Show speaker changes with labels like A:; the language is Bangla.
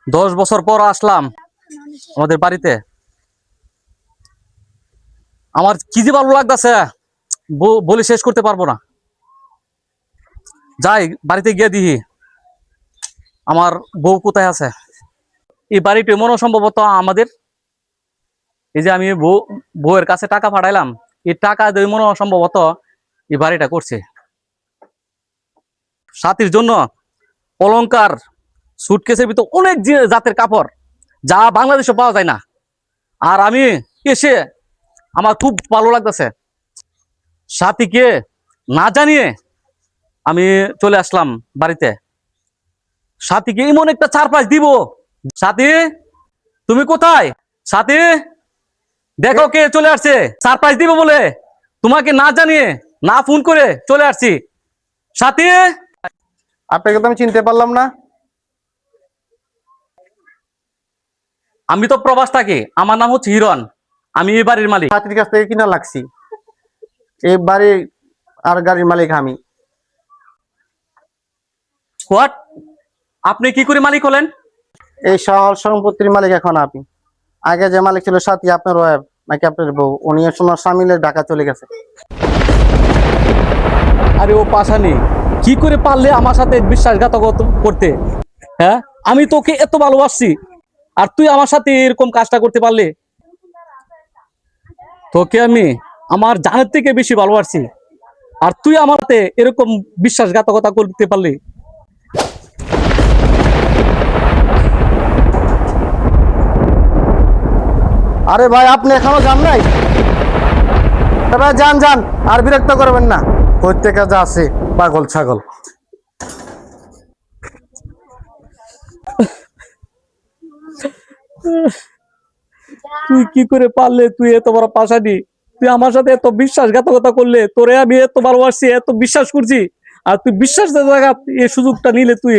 A: 10 বছর পর আসলাম আমাদের বাড়িতে। আমার কি যে ভালো লাগতেছে, বলে শেষ করতে পারবো না। যাই বাড়িতে গিয়ে দিই আমার বউ কোথায় আছে। এই বাড়িটি মনে সম্ভবত আমাদের। এই যে আমি বউয়ের কাছে টাকা পাঠাইলাম, এই টাকা দিয়ে মনে সম্ভবত এই বাড়িটা করছে। সাথীর জন্য অলংকার, সুটকেসের ভিতর অনেক জাতের কাপড়, যা বাংলাদেশে পাওয়া যায় না। আর আমি এসে আমার খুব ভালো লাগতেছে। সাথীকে না জানিয়ে আমি চলে আসলাম বাড়িতে। সাথীকে এমন একটা চারপাশ দিব। সাথী, তুমি কোথায়? সাথী, দেখো কে চলে আসছে। সারপ্রাইজ দিব বলে তোমাকে না জানিয়ে, না ফোন করে চলে আসছি। সাথী,
B: আপনাকে তো আমি চিনতে পারলাম না।
A: আমি তো প্রবাস থাকি, আমার নাম হচ্ছে হিরণ, আমি এই বাড়ির মালিক।
B: ছাত্রীর কাছ থেকে কিনা লাগছি, এই বাড়ি আর গাড়ির মালিক আমি।
A: হোয়াট? আপনি কি করে মালিক হলেন?
B: এই শহর সম্পত্তির মালিক এখন আপনি। আগে যে মালিক ছিল সাথী, আপনার ওয়াইফ নাকি আপনার বউ, উনি সময় সামিলে ঢাকা চলে গেছে।
A: আরে ও পাশানি, কি করে পারলে আমার সাথে বিশ্বাসঘাতকতা করতে? হ্যাঁ, আমি তোকে এত ভালোবাসছি, আর তুই আমার সাথে এরকম কাজটা করতে পারলি? তোকে আমি আমার জানের থেকে বেশি ভালোবাসছি, আর তুই আমার সাথে এরকম বিশ্বাসঘাতকতা করতে পারলি?
B: আরে ভাই, আপনি এখনো যান নাই? ভাই যান যান, আর বিরক্ত করবেন না। প্রত্যেক কাজে আছে পাগল ছাগল।
A: তুই কি করে পারলে? তুই এত বড় পাশানি, তুই আমার সাথে এত বিশ্বাসঘাতকতা করলে। তোরে আমি এত ভালোবাসছি, এত বিশ্বাস করছি, আর তুই বিশ্বাসের জায়গা এই সুযোগটা নিলে তুই।